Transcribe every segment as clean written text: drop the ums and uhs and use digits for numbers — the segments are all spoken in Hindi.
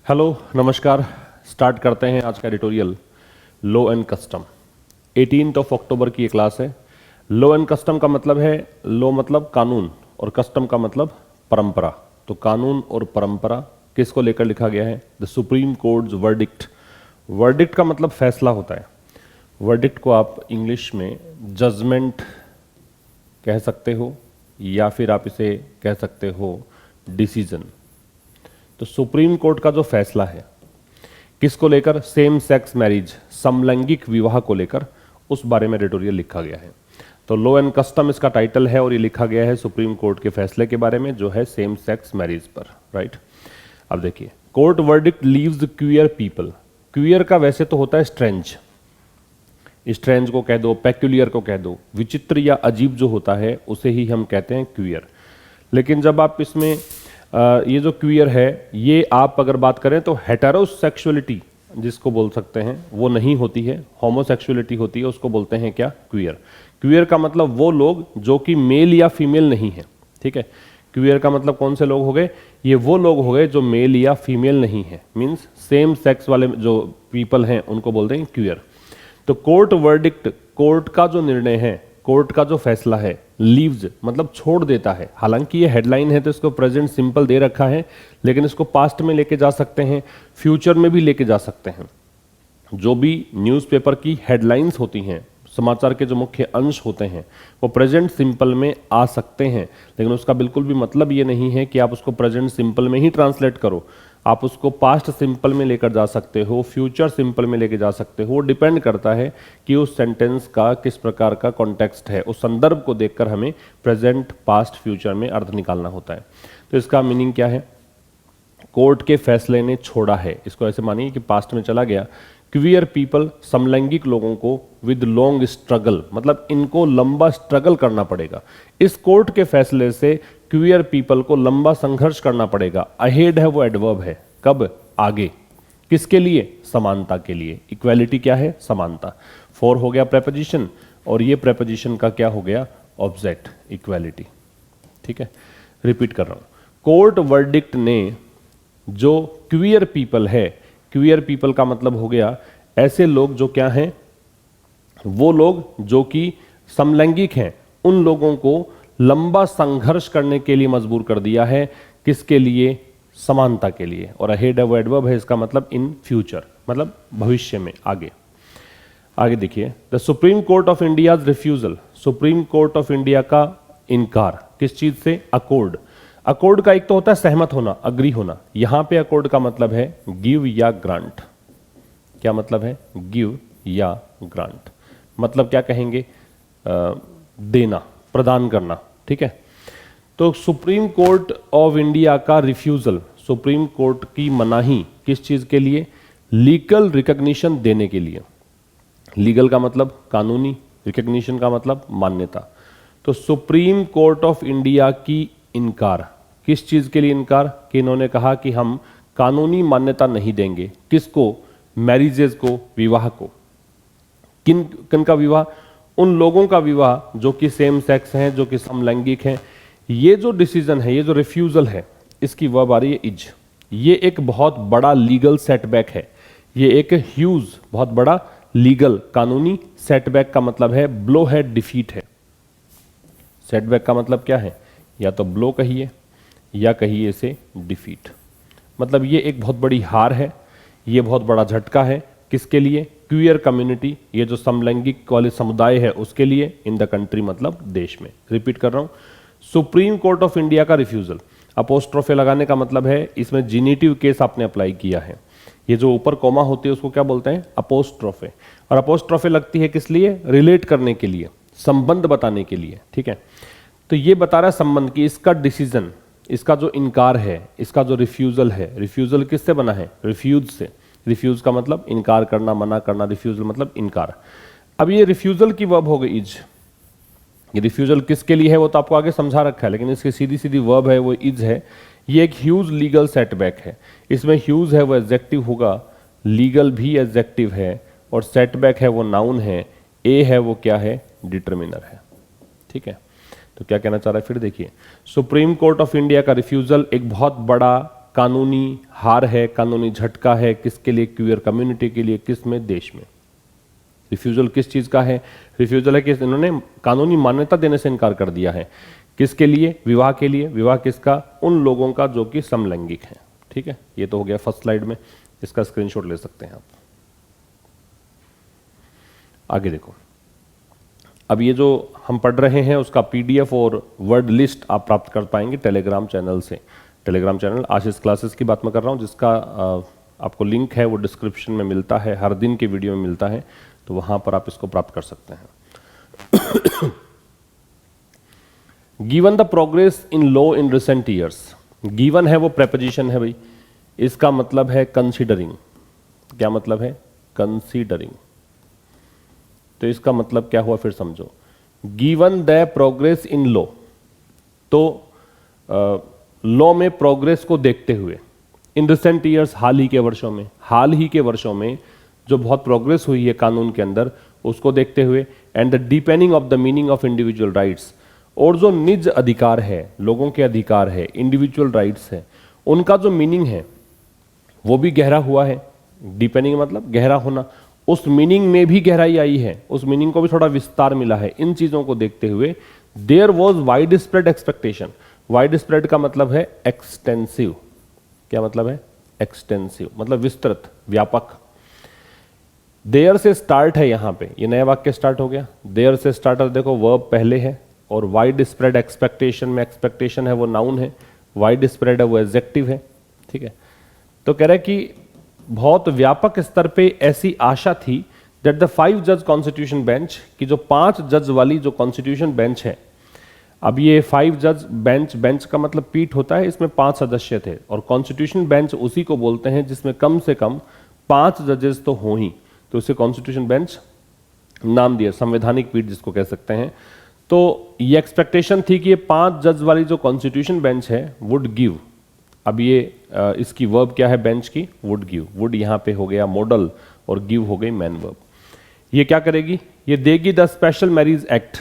हेलो नमस्कार। स्टार्ट करते हैं आज का एडिटोरियल लॉ एंड कस्टम। 18 अक्टूबर की ये क्लास है। लॉ एंड कस्टम का मतलब है, लॉ मतलब कानून और कस्टम का मतलब परंपरा। तो कानून और परंपरा किसको लेकर लिखा गया है? The supreme courts verdict. Verdict का मतलब फैसला होता है। वर्डिक्ट को आप इंग्लिश में जजमेंट कह सकते हो या फिर आप इसे कह सकते हो डिसीजन। तो सुप्रीम कोर्ट का जो फैसला है किसको लेकर? सेम सेक्स मैरिज, समलैंगिक विवाह को लेकर, उस बारे में एडिटोरियल लिखा गया है। तो लॉ एंड कस्टम इसका टाइटल है और ये लिखा गया है सुप्रीम कोर्ट के फैसले के बारे में जो है सेम सेक्स मैरिज पर, राइट। अब देखिए, court verdict leaves queer people. Queer का वैसे तो होता है स्ट्रेंज, स्ट्रेंज को कह दो, पेक्यूलियर को कह दो, विचित्र या अजीब जो होता है उसे ही हम कहते हैं क्वियर। लेकिन जब आप इसमें ये जो क्वियर है, ये आप अगर बात करें तो हेटेरोसेक्सुअलिटी जिसको बोल सकते हैं वो नहीं होती है, होमोसेक्सुअलिटी होती है, उसको बोलते हैं क्या? क्वियर। क्वियर का मतलब वो लोग जो कि मेल या फीमेल नहीं है, ठीक है। क्वियर का मतलब कौन से लोग हो गए? ये वो लोग हो गए जो मेल या फीमेल नहीं है, मीन्स सेम सेक्स वाले जो पीपल हैं उनको बोलते हैं क्वियर। तो कोर्ट वर्डिक्ट, कोर्ट का जो निर्णय है, कोर्ट का जो फैसला है, लीव्स मतलब छोड़ देता है। हालांकि ये हेडलाइन है तो इसको प्रेजेंट सिंपल दे रखा है, लेकिन इसको पास्ट में लेके जा सकते हैं, फ्यूचर में भी लेके जा सकते हैं। जो भी न्यूज़पेपर की हेडलाइंस होती हैं, समाचार के जो मुख्य अंश होते हैं, वो प्रेजेंट सिंपल में आ सकते हैं, लेकिन उसका बिल्कुल भी मतलब ये नहीं है कि आप उसको प्रेजेंट सिंपल में ही ट्रांसलेट करो। आप उसको पास्ट सिंपल में लेकर जा सकते हो, फ्यूचर सिंपल में लेकर जा सकते हो। डिपेंड करता है कि उस सेंटेंस का किस प्रकार का कॉन्टेक्स्ट है, उस संदर्भ को देखकर हमें प्रेजेंट, पास्ट, फ्यूचर में अर्थ निकालना होता है। तो इसका मीनिंग क्या है? कोर्ट के फैसले ने छोड़ा है, इसको ऐसे मानिए कि पास्ट में चला गया। क्वियर पीपल, समलैंगिक लोगों को, विद लॉन्ग स्ट्रगल, मतलब इनको लंबा स्ट्रगल करना पड़ेगा। इस कोर्ट के फैसले से क्वियर पीपल को लंबा संघर्ष करना पड़ेगा। अहेड है वो एडवर्ब है, कब? आगे। किसके लिए? समानता के लिए। इक्वालिटी क्या है? समानता। फॉर हो गया प्रेपोजिशन और ये प्रेपोजिशन का क्या हो गया? ऑब्जेक्ट, इक्वालिटी, ठीक है। रिपीट कर रहा हूं, कोर्ट वर्डिक्ट ने जो क्वियर पीपल है, क्वियर पीपल का मतलब हो गया ऐसे लोग जो क्या हैं? वो लोग जो कि समलैंगिक हैं, उन लोगों को लंबा संघर्ष करने के लिए मजबूर कर दिया है। किसके लिए? समानता के लिए। और अहेड है वो एडवर्ब है, इसका मतलब इन फ्यूचर, मतलब भविष्य में, आगे। आगे देखिए, the supreme court of India refusal. Supreme court of India का इनकार, किस चीज से? अकॉर्ड। अकॉर्ड का एक तो होता है सहमत होना, अग्री होना। यहां पे अकॉर्ड का मतलब है गिव या ग्रांट। क्या मतलब है? गिव या ग्रांट। मतलब क्या कहेंगे? देना, प्रदान करना, ठीक है। तो सुप्रीम कोर्ट ऑफ इंडिया का रिफ्यूजल, सुप्रीम कोर्ट की मनाही, किस चीज के लिए? लीगल रिकॉग्निशन देने के लिए। लीगल का मतलब कानूनी, रिकॉग्निशन का मतलब मान्यता। तो सुप्रीम कोर्ट ऑफ इंडिया की इनकार, किस चीज के लिए इनकार? कि इन्होंने कहा कि हम कानूनी मान्यता नहीं देंगे। किसको? मैरिजेज को, विवाह को। किन किन का विवाह? उन लोगों का विवाह जो कि सेम सेक्स हैं, जो कि समलैंगिक हैं। ये जो डिसीजन है, ये जो रिफ्यूजल है, इसकी वर्ब आ रही है इज। ये एक बहुत बड़ा लीगल सेटबैक है। ये एक ह्यूज, बहुत बड़ा लीगल, कानूनी सेटबैक का मतलब है ब्लो है, डिफीट है। सेटबैक का मतलब क्या है? या तो ब्लो कहिए या कहिए इसे डिफीट। मतलब ये एक बहुत बड़ी हार है, ये बहुत बड़ा झटका है। किसके लिए? क्वियर कम्युनिटी, ये जो समलैंगिक वाले समुदाय है उसके लिए, इन द कंट्री मतलब देश में। रिपीट कर रहा हूं, सुप्रीम कोर्ट ऑफ इंडिया का रिफ्यूजल। अपोस्ट्रोफे लगाने का मतलब है इसमें जीनिटिव केस आपने अप्लाई किया है। ये जो ऊपर कॉमा होती है उसको क्या बोलते हैं? अपोस्ट्रोफे। और अपोस्ट्रोफे लगती है किस लिए? रिलेट करने के लिए, संबंध बताने के लिए, ठीक है। तो ये बता रहा है संबंध की, इसका डिसीजन, इसका जो इनकार है, इसका जो रिफ्यूजल है, रिफ्यूजल किससे बना है? रिफ्यूज से। रिफ्यूज का मतलब इनकार करना, मना करना, रिफ्यूजल मतलब इनकार। अब ये रिफ्यूजल की वर्ब हो गई इज। ये रिफ्यूजल किसके लिए है वो तो आपको आगे समझा रखा है, लेकिन इसकी सीधी सीधी वर्ब है वो इज है। ये एक ह्यूज लीगल सेटबैक है। इसमें ह्यूज है वो एडजेक्टिव होगा, लीगल भी एडजेक्टिव है, और सेटबैक है वो नाउन है, ए है वो क्या है? डिटरमिनर है, ठीक है। तो क्या कहना चाह रहा है फिर देखिए, सुप्रीम कोर्ट ऑफ इंडिया का रिफ्यूजल एक बहुत बड़ा कानूनी हार है, कानूनी झटका है, किसके लिए? क्यूयर कम्युनिटी के लिए। किस में? देश में। रिफ्यूजल किस चीज का है? रिफ्यूजल है कि इन्होंने कानूनी मान्यता देने से इनकार कर दिया है। किसके लिए? विवाह के लिए। विवाह किसका? उन लोगों का जो कि समलैंगिक है। ठीक है, ये तो हो गया फर्स्ट स्लाइड में, इसका स्क्रीनशॉट ले सकते हैं आप। आगे देखो, अब ये जो हम पढ़ रहे हैं उसका पीडीएफ और वर्ड लिस्ट आप प्राप्त कर पाएंगे टेलीग्राम चैनल से। टेलीग्राम चैनल आशीष क्लासेस की बात मैं कर रहा हूँ, जिसका आपको लिंक है वो डिस्क्रिप्शन में मिलता है, हर दिन के वीडियो में मिलता है, तो वहां पर आप इसको प्राप्त कर सकते हैं। Given the progress in law in recent years. Given है वो प्रेपोजिशन है भाई, इसका मतलब है कंसीडरिंग। क्या मतलब है? कंसीडरिंग। तो इसका मतलब क्या हुआ फिर समझो। Given the progress in law, तो लॉ में प्रोग्रेस को देखते हुए, इन रिसेंट ईयर्स हाल ही के वर्षों में, हाल ही के वर्षों में जो बहुत प्रोग्रेस हुई है कानून के अंदर, उसको देखते हुए, and the depending of the meaning of individual rights, और जो निज अधिकार है, लोगों के अधिकार है, इंडिविजुअल राइट्स है, उनका जो मीनिंग है वो भी गहरा हुआ है। डिपेंडिंग मतलब गहरा होना, उस मीनिंग में भी गहराई आई है, उस मीनिंग को भी थोड़ा विस्तार मिला है। इन चीजों को देखते हुए there was widespread expectation. Widespread का मतलब है एक्सटेंसिव। क्या मतलब है? एक्सटेंसिव मतलब विस्तृत, व्यापक। देयर से स्टार्ट है यहां पे, ये नया वाक्य स्टार्ट हो गया। देयर से स्टार्टर देखो, वर्ब पहले है, और वाइड स्प्रेड एक्सपेक्टेशन में एक्सपेक्टेशन है वो नाउन है, वाइड स्प्रेड है वो एडजेक्टिव है। ठीक है, तो कह रहे कि बहुत व्यापक स्तर पे ऐसी आशा थी दैट द 5 जज कॉन्स्टिट्यूशन बेंच, की जो 5 जज वाली जो कॉन्स्टिट्यूशन बेंच है, अब ये 5 जज बेंच, बेंच का मतलब पीठ होता है, इसमें 5 सदस्य थे, और कॉन्स्टिट्यूशन बेंच उसी को बोलते हैं जिसमें कम से कम 5 जजेस तो हों ही, तो उसे कॉन्स्टिट्यूशन बेंच नाम दिया, संवैधानिक पीठ जिसको कह सकते हैं। तो ये एक्सपेक्टेशन थी कि ये 5 जज वाली जो कॉन्स्टिट्यूशन बेंच है वुड गिव, अब ये इसकी वर्ब क्या है बेंच की? Would give. वुड यहां पे हो गया मॉडल और गिव हो गई मैन वर्ब। ये क्या करेगी? ये देगी द स्पेशल मैरिज एक्ट।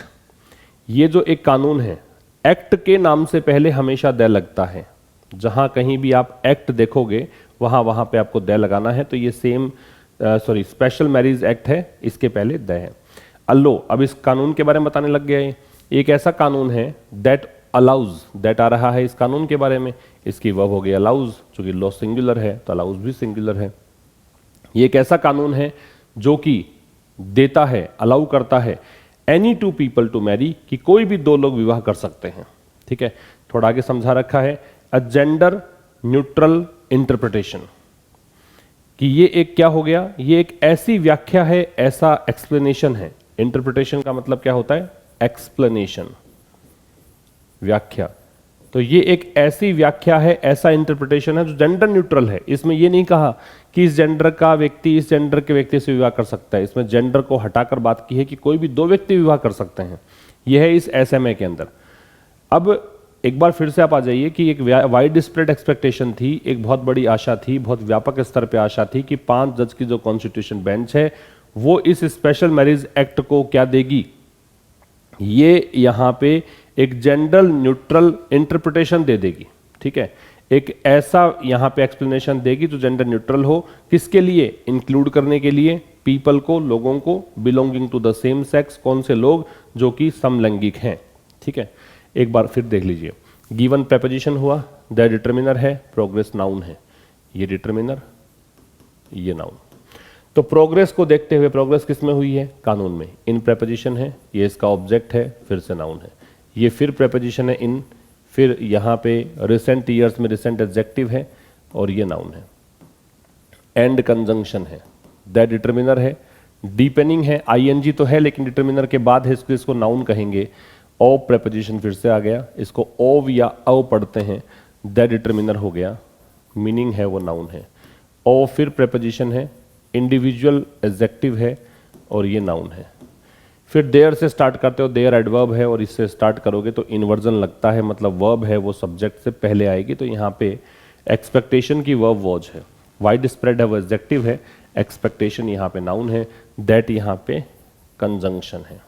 ये जो एक कानून है, एक्ट के नाम से पहले हमेशा द लगता है। जहां कहीं भी आप एक्ट देखोगे वहां वहां पे आपको द लगाना है, तो ये सेम स्पेशल मैरिज एक्ट है, इसके पहले द है। अल्लो, अब इस कानून के बारे में बताने लग गया है। एक ऐसा कानून है दैट अलाउज, दैट आ रहा है इस कानून के बारे में, इसकी वर्ब हो गई अलाउज, चूंकि लॉ सिंगुलर है तो अलाउज भी सिंगुलर है। ये एक ऐसा कानून है जो कि देता है, अलाउ करता है एनी 2 पीपल टू मैरी, कि कोई भी 2 लोग विवाह कर सकते हैं। ठीक है, थोड़ा आगे समझा रखा है अ जेंडर न्यूट्रल इंटरप्रिटेशन, कि ये एक क्या हो गया? ये एक ऐसी व्याख्या है, ऐसा एक्सप्लेनेशन है। इंटरप्रिटेशन का मतलब क्या होता है? एक्सप्लेनेशन, व्याख्या। तो ये एक ऐसी व्याख्या है, ऐसा इंटरप्रिटेशन है जो जेंडर न्यूट्रल है। इसमें ये नहीं कहा कि इस जेंडर का व्यक्ति इस जेंडर के व्यक्ति से विवाह कर सकता है, इसमें जेंडर को हटाकर बात की है कि कोई भी 2 व्यक्ति विवाह कर सकते हैं। यह है इस एसएमए के अंदर। अब एक बार फिर से आप आ जाइए कि एक वाइड स्प्रेड एक्सपेक्टेशन थी, एक बहुत बड़ी आशा थी, बहुत व्यापक स्तर पे आशा थी कि 5 जज की जो कॉन्स्टिट्यूशन बेंच है वो इस स्पेशल मैरिज एक्ट को क्या देगी? ये यहां पे एक जेंडर न्यूट्रल इंटरप्रिटेशन दे देगी। ठीक है, एक ऐसा यहां पे एक्सप्लेनेशन देगी जो जेंडर न्यूट्रल हो। किसके लिए? इंक्लूड करने के लिए पीपल को, लोगों को, belonging to the same sex. कौन से लोग? जो कि समलैंगिक हैं। ठीक है, एक बार फिर देख लीजिए। गिवन प्रेपोजिशन हुआ, द डिटर्मिनर है, प्रोग्रेस नाउन है, ये डिटर्मिनर, ये नाउन। तो प्रोग्रेस को देखते हुए, प्रोग्रेस किस में हुई है? कानून में। इन प्रेपोजिशन है, ये इसका ऑब्जेक्ट है, फिर से नाउन है। ये फिर प्रेपोजिशन है इन, फिर यहाँ पे रिसेंट ईयर्स में रिसेंट एडजेक्टिव है, और ये नाउन है। एंड कंजंक्शन है, द डिटर्मिनर है, डिपेंडिंग है, आईएनजी तो है लेकिन डिटर्मिनर के बाद है, इसको नाउन कहेंगे। ओ प्रेपोजिशन फिर से आ गया, इसको ओव या अव पढ़ते हैं, द डिटर्मिनर हो गया, मीनिंग है वो नाउन है। ओ फिर प्रेपोजिशन है, इंडिविजुअल एडजेक्टिव है, और ये नाउन है। फिर देयर से स्टार्ट करते हो, देयर एडवर्ब है, और इससे स्टार्ट करोगे तो इन्वर्जन लगता है, मतलब वर्ब है वो सब्जेक्ट से पहले आएगी। तो यहाँ पे एक्सपेक्टेशन की वर्ब वॉज है, वाइड स्प्रेड है वो एडजेक्टिव है, एक्सपेक्टेशन यहाँ पे नाउन है, दैट यहाँ पे कंजंक्शन है।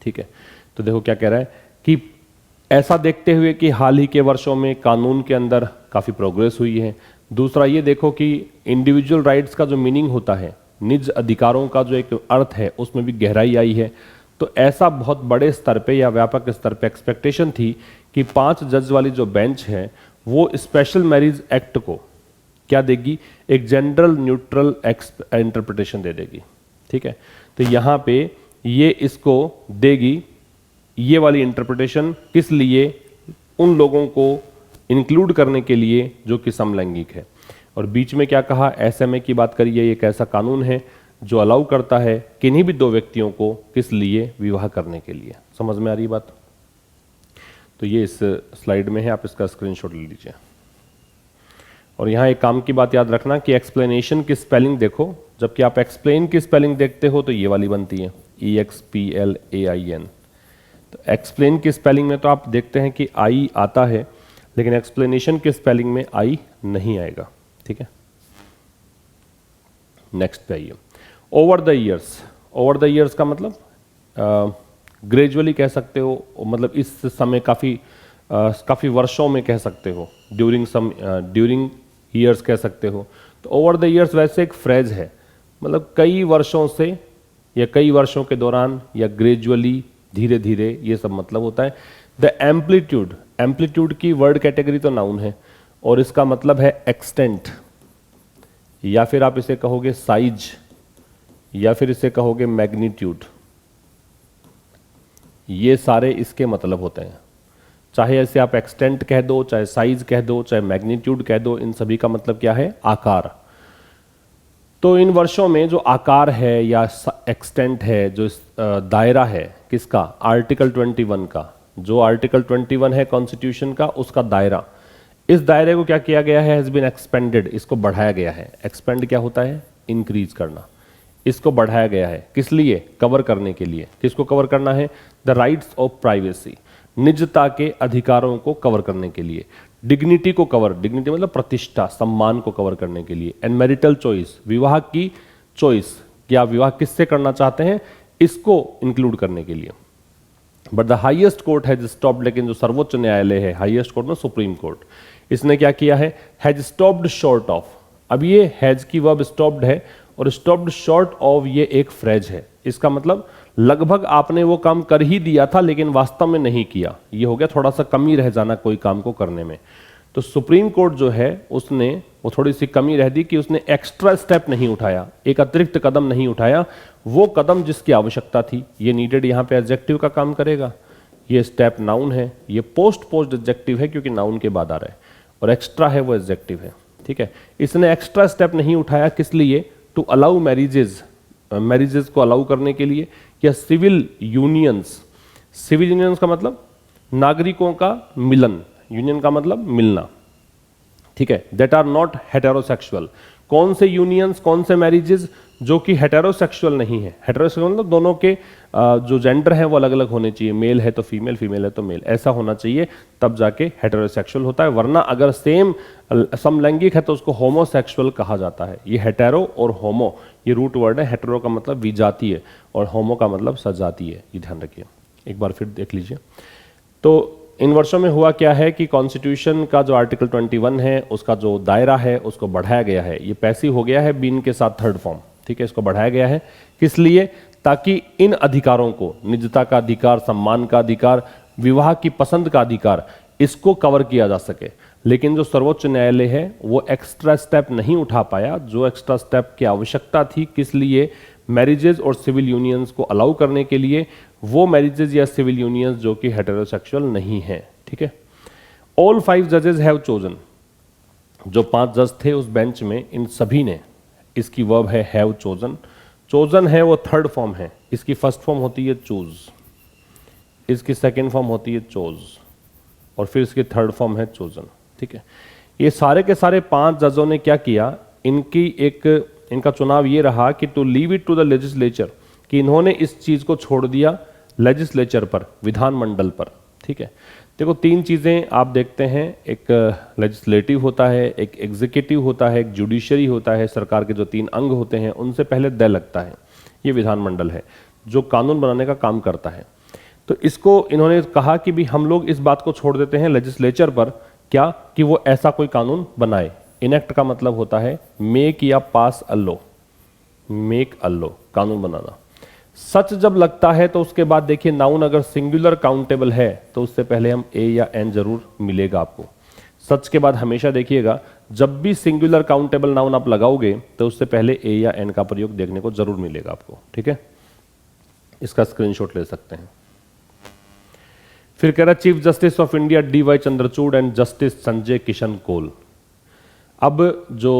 ठीक है, तो देखो क्या कह रहा है कि ऐसा देखते हुए कि हाल ही के वर्षों में कानून के अंदर काफ़ी प्रोग्रेस हुई है। दूसरा ये देखो कि इंडिविजुअल राइट्स का जो मीनिंग होता है, निज अधिकारों का जो एक अर्थ है, उसमें भी गहराई आई है। तो ऐसा बहुत बड़े स्तर पे या व्यापक स्तर पे एक्सपेक्टेशन थी कि 5 जज वाली जो बेंच है वो स्पेशल मैरिज एक्ट को क्या देगी, एक जनरल न्यूट्रल इंटरप्रिटेशन दे देगी। ठीक है, तो यहाँ पे ये इसको देगी, ये वाली इंटरप्रिटेशन किस लिए, उन लोगों को इंक्लूड करने के लिए जो कि समलैंगिक है। और बीच में क्या कहा, एसएमए की बात करिए, एक ऐसा कानून है जो अलाउ करता है किन्हीं भी 2 व्यक्तियों को किस लिए, विवाह करने के लिए। समझ में आ रही बात? तो ये इस स्लाइड में है, आप इसका स्क्रीनशॉट ले लीजिए। और यहाँ एक काम की बात याद रखना कि एक्सप्लेनेशन की स्पेलिंग देखो, जबकि आप एक्सप्लेन की स्पेलिंग देखते हो तो ये वाली बनती है EXPLAIN। तो एक्सप्लेन की स्पेलिंग में तो आप देखते हैं कि आई आता है, लेकिन एक्सप्लेनेशन की स्पेलिंग में आई नहीं आएगा। ठीक है, नेक्स्ट पे आइए। Over the years, over the years का मतलब ग्रेजुअली कह सकते हो, मतलब इस समय काफ़ी वर्षों में कह सकते हो, ड्यूरिंग ईयर्स कह सकते हो। तो ओवर द ईयर्स वैसे एक फ्रेज है, मतलब कई वर्षों से या कई वर्षों के दौरान या ग्रेजुअली, धीरे धीरे, ये सब मतलब होता है। द एम्पलीट्यूड, एम्पलीट्यूड की वर्ड कैटेगरी तो नाउन है और इसका मतलब है एक्सटेंट, या फिर आप इसे कहोगे साइज, या फिर इसे कहोगे मैग्नीट्यूड। ये सारे इसके मतलब होते हैं, चाहे ऐसे आप एक्सटेंट कह दो, चाहे साइज कह दो, चाहे मैग्नीट्यूड कह दो, इन सभी का मतलब क्या है, आकार। तो इन वर्षों में जो आकार है या एक्सटेंट है, जो दायरा है किसका, आर्टिकल 21 का, जो आर्टिकल 21 है कॉन्स्टिट्यूशन का, उसका दायरा, इस दायरे को क्या किया गया है, हैज बीन एक्सपेंडेड, इसको बढ़ाया गया है। एक्सपेंड क्या होता है, इंक्रीज करना। इसको बढ़ाया गया है किस लिए, कवर करने के लिए। किसको कवर करना है, द राइट्स ऑफ प्राइवेसी, निजता के अधिकारों को कवर करने के लिए। डिग्निटी को कवर, डिग्निटी मतलब प्रतिष्ठा, सम्मान को कवर करने के लिए। एंड मैरिटल चॉइस, विवाह की चॉइस, कि आप विवाह किससे करना चाहते हैं, इसको इंक्लूड करने के लिए। But the highest court has stopped, लेकिन जो सर्वोच्च न्यायालय है, हाईएस्ट कोर्ट में सुप्रीम कोर्ट, इसने क्या किया है, हैज स्टॉप्ड शॉर्ट ऑफ। अब ये हैज की वर्ब स्टॉप्ड है और स्टॉप्ड शॉर्ट ऑफ ये एक फ्रेज है। इसका मतलब लगभग आपने वो काम कर ही दिया था लेकिन वास्तव में नहीं किया, ये हो गया थोड़ा सा कमी रह जाना कोई काम को करने में। तो सुप्रीम कोर्ट जो है उसने वो थोड़ी सी कमी रह दी कि उसने एक्स्ट्रा स्टेप नहीं उठाया, एक अतिरिक्त कदम नहीं उठाया, वो कदम जिसकी आवश्यकता थी। ये नीडेड यहाँ पे एडजेक्टिव का काम करेगा, ये स्टेप नाउन है, ये पोस्ट एडजेक्टिव है क्योंकि नाउन के बाद आ रहा है, और एक्स्ट्रा है वो एडजेक्टिव है। ठीक है, इसने एक्स्ट्रा स्टेप नहीं उठाया, किस लिए, टू अलाउ मैरिजेज, मैरिजेज को अलाउ करने के लिए, या सिविल यूनियंस। सिविल यूनियंस का मतलब नागरिकों का मिलन, यूनियन का मतलब मिलना। ठीक है, दैट आर नॉट हेटेरोसेक्सुअल। कौन से यूनियंस, कौन से मैरिजेज जो कि हेटेरोसेक्सुअल नहीं है। हेटेरोसेक्सुअल मतलब दोनों के जो जेंडर है वो अलग अलग होने चाहिए, मेल है तो फीमेल, फीमेल है तो मेल, ऐसा होना चाहिए, तब जाके हेटेरोसेक्सुअल होता है। वरना अगर सेम समलैंगिक है तो उसको होमोसेक्सुअल कहा जाता है। ये हेटेरो और होमो, ये रूट वर्ड है। हेटेरो का मतलब विजातीय और होमो का मतलब सजातीय, ये ध्यान रखिए। एक बार फिर देख लीजिए। तो इन वर्षों में हुआ क्या है कि कॉन्स्टिट्यूशन का जो आर्टिकल 21 है उसका जो दायरा है उसको बढ़ाया गया है। ये पैसिव हो गया है बीन के साथ थर्ड फॉर्म। ठीक है, इसको बढ़ाया गया है किस लिए, ताकि इन अधिकारों को, निजता का अधिकार, सम्मान का अधिकार, विवाह की पसंद का अधिकार, इसको कवर किया जा सके। लेकिन जो सर्वोच्च न्यायालय है वो एक्स्ट्रा स्टेप नहीं उठा पाया, जो एक्स्ट्रा स्टेप की आवश्यकता थी, किस लिए, मैरिजेज और सिविल यूनियंस को अलाउ करने के लिए, वो मैरिजेज या सिविल यूनियंस जो कि हेटेरोसेक्सुअल नहीं है। ठीक है, ऑल 5 जजेस हैव चोजन, जो 5 जज थे उस बेंच में, इन सभी ने, इसकी वर्ब है हैव चोजन। चोजन है वो थर्ड फॉर्म है, इसकी फर्स्ट फॉर्म होती है चूज, इसकी सेकेंड फॉर्म होती है चोज, और फिर इसकी थर्ड फॉर्म है चोजन। ठीक है, ये सारे के सारे 5 जजों ने क्या किया, इनका चुनाव ये रहा कि to leave it to the legislature, कि इन्होंने इस चीज को छोड़ दिया लेजिस्लेचर पर, विधानमंडल पर। ठीक है, देखो 3 चीजें आप देखते हैं, एक लेजिस्लेटिव होता है, एक एग्जीक्यूटिव होता है, एक जुडिशरी होता है। सरकार के जो 3 अंग होते हैं उनसे पहले द लगता है, ये विधानमंडल है जो कानून बनाने का काम करता है। तो इसको इन्होंने कहा कि भी हम लोग इस बात को छोड़ देते हैं लेजिस्लेचर पर क्या कि वो ऐसा कोई कानून बनाए। इनेक्ट का मतलब होता है मेक या pass a law, make a law, कानून बनाना। सच जब लगता है तो उसके बाद देखिए नाउन अगर सिंगुलर काउंटेबल है तो उससे पहले हम ए या एन जरूर मिलेगा आपको। सच के बाद हमेशा देखिएगा जब भी सिंगुलर काउंटेबल नाउन आप लगाओगे तो उससे पहले ए या एन का प्रयोग देखने को जरूर मिलेगा आपको, ठीक है। इसका स्क्रीनशॉट ले सकते हैं। फिर कह रहा chief justice of India D Y. Chandrachud and justice Sanjay Kishan Kaul. अब जो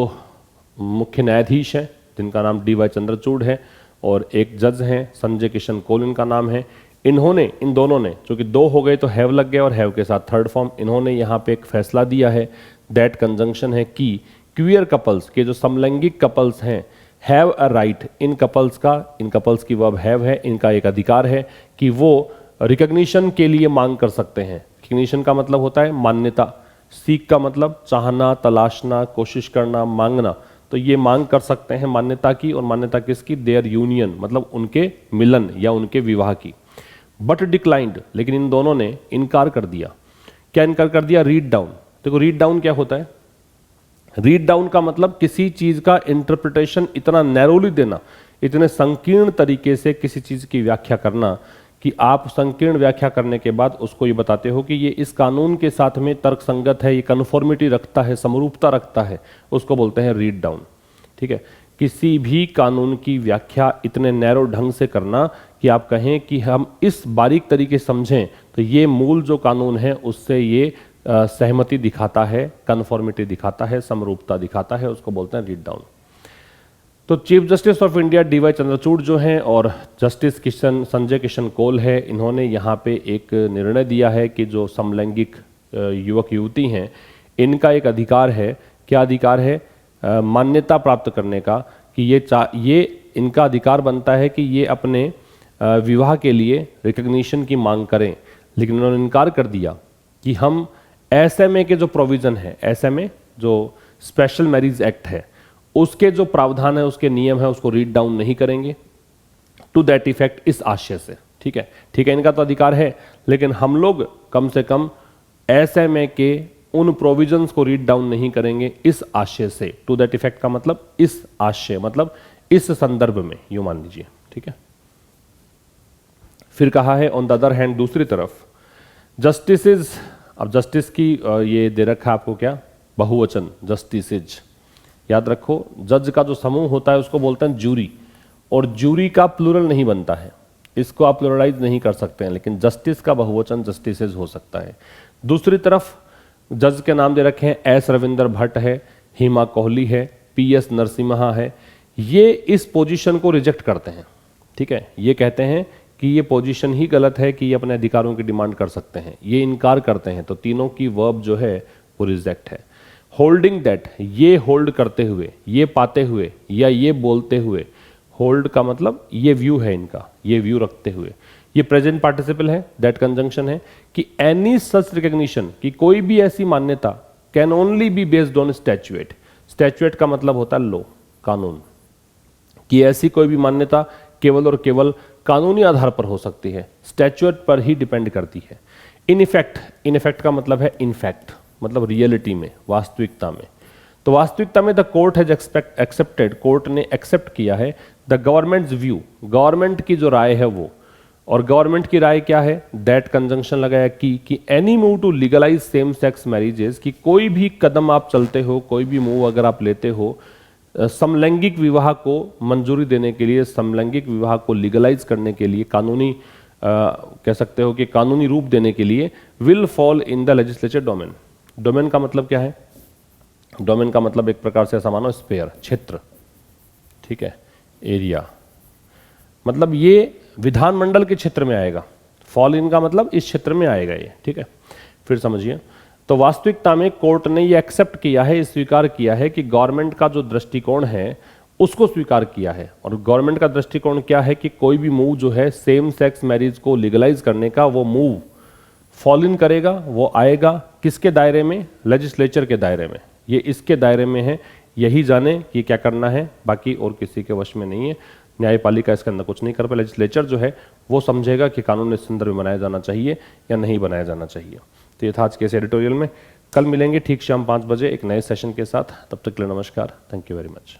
मुख्य न्यायाधीश हैं जिनका नाम डी.वाई. चंद्रचूड़ है और एक जज हैं संजय किशन कौल इनका नाम है, इन्होंने, इन दोनों ने, चूंकि दो हो गए तो हैव लग गया और हैव के साथ थर्ड फॉर्म, इन्होंने यहाँ पे एक फैसला दिया है, दैट कंजंक्शन है कि क्वियर कपल्स के जो समलैंगिक कपल्स हैं have a right, in couples की वर्ब हैव है, इनका एक अधिकार है कि वो रिकग्निशन के लिए मांग कर सकते हैं। रिकग्निशन का मतलब होता है मान्यता, सीक का मतलब चाहना, तलाशना, कोशिश करना, मांगना, तो ये मांग कर सकते हैं मान्यता की, और मान्यता किसकी, देयर यूनियन मतलब उनके मिलन या उनके विवाह की। बट डिक्लाइंड, लेकिन इन दोनों ने इनकार कर दिया। क्या इनकार कर दिया, रीड डाउन। देखो रीड डाउन क्या होता है, रीड डाउन का मतलब किसी चीज का इंटरप्रिटेशन इतना नैरोली देना, इतने संकीर्ण तरीके से किसी चीज की व्याख्या करना कि आप संकीर्ण व्याख्या करने के बाद उसको ये बताते हो कि ये इस कानून के साथ में तर्कसंगत है, ये कन्फॉर्मिटी रखता है, समरूपता रखता है, उसको बोलते हैं रीड डाउन, ठीक है। किसी भी कानून की व्याख्या इतने नैरो ढंग से करना कि आप कहें कि हम इस बारीक तरीके समझें तो ये मूल जो कानून है उससे ये सहमति दिखाता है, कन्फॉर्मिटी दिखाता है, समरूपता दिखाता है, उसको बोलते हैं रीड डाउन। तो chief justice of India D Y. Chandrachud जो हैं और जस्टिस संजय किशन कौल है, इन्होंने यहाँ पे एक निर्णय दिया है कि जो समलैंगिक युवक युवती हैं इनका एक अधिकार है। क्या अधिकार है, मान्यता प्राप्त करने का, कि ये इनका अधिकार बनता है कि ये अपने विवाह के लिए रिकग्निशन की मांग करें। लेकिन उन्होंने इनकार कर दिया कि हम एसएमए के जो प्रोविजन है, एसएमए जो स्पेशल मैरिज एक्ट है, उसके जो प्रावधान है, उसके नियम है, उसको रीड डाउन नहीं करेंगे टू दैट इफेक्ट, इस आशय से, ठीक है। ठीक है, इनका तो अधिकार है, लेकिन हम लोग कम से कम एसएमए के उन प्रोविजंस को रीड डाउन नहीं करेंगे इस आशय से। टू दैट इफेक्ट का मतलब इस आशय, मतलब इस संदर्भ में, यूं मान लीजिए, ठीक है। फिर कहा है ऑन द अदर हैंड, दूसरी तरफ जस्टिसेज, अब जस्टिस की ये दे रखा है आपको क्या, बहुवचन, जस्टिसेज। याद रखो जज का जो समूह होता है उसको बोलते हैं जूरी, और जूरी का प्लूरल नहीं बनता है, इसको आप प्लूरलाइज नहीं कर सकते हैं, लेकिन जस्टिस का बहुवचन जस्टिसेज हो सकता है। दूसरी तरफ जज के नाम दे रखे हैं, एस रविंदर भट्ट है, हेमा कोहली है, पीएस नरसिम्हा है। ये इस पोजीशन को रिजेक्ट करते हैं, ठीक है। ये कहते हैं कि ये पोजीशन ही गलत है कि ये अपने अधिकारों की डिमांड कर सकते हैं, ये इनकार करते हैं, तो तीनों की वर्ब जो है वो रिजेक्ट है। होल्डिंग दैट, ये होल्ड करते हुए, ये पाते हुए या ये बोलते हुए, होल्ड का मतलब ये व्यू है इनका, ये व्यू रखते हुए। ये प्रेजेंट पार्टिसिपल है, दैट कंजंक्शन है कि एनी सच रिकग्निशन, कि कोई भी ऐसी मान्यता can only be based on statute. Statute का मतलब होता है लॉ, कानून, कि ऐसी कोई भी मान्यता केवल और केवल कानूनी आधार पर हो सकती है, स्टैच्यूएट पर ही डिपेंड करती है। इन इफेक्ट, इन इफेक्ट का मतलब है इनफैक्ट, मतलब रियलिटी में, वास्तविकता में। तो वास्तविकता में the court has accepted, court ने एक्सेप्ट किया है द गवर्नमेंट्स व्यू, गवर्नमेंट की जो राय है वो, और गवर्नमेंट की राय क्या है, दैट कंजंक्शन लगाया कि any move to legalise same sex marriages, कि कोई भी कदम आप चलते हो, कोई भी मूव अगर आप लेते हो समलैंगिक विवाह को मंजूरी देने के लिए, समलैंगिक विवाह को लीगलाइज करने के लिए, कानूनी कह सकते हो कि कानूनी रूप देने के लिए, will fall in the legislature domain. Domain का मतलब क्या है, डोमेन का मतलब एक प्रकार से ऐसा मानो स्पेयर, क्षेत्र, ठीक है, एरिया, मतलब ये विधानमंडल के क्षेत्र में आएगा। फॉल इन का मतलब इस क्षेत्र में आएगा ये, ठीक है। फिर समझिए, तो वास्तविकता में कोर्ट ने ये एक्सेप्ट किया है, स्वीकार किया है कि गवर्नमेंट का जो दृष्टिकोण है उसको स्वीकार किया है। और गवर्नमेंट का दृष्टिकोण क्या है कि कोई भी मूव जो है सेम सेक्स मैरिज को लीगलाइज करने का, वो मूव फॉल इन करेगा, वो आएगा किसके दायरे में, लेजिस्लेचर के दायरे में। ये इसके दायरे में है, यही जाने कि क्या करना है, बाकी और किसी के वश में नहीं है। न्यायपालिका इसके अंदर कुछ नहीं कर पाए, लेजिस्लेचर जो है वो समझेगा कि कानून इस संदर्भ में बनाया जाना चाहिए या नहीं बनाया जाना चाहिए। तो ये था आज के इस एडिटोरियल में। कल मिलेंगे ठीक शाम 5 बजे एक नए सेशन के साथ। तब तक के लिए नमस्कार। Thank you very much.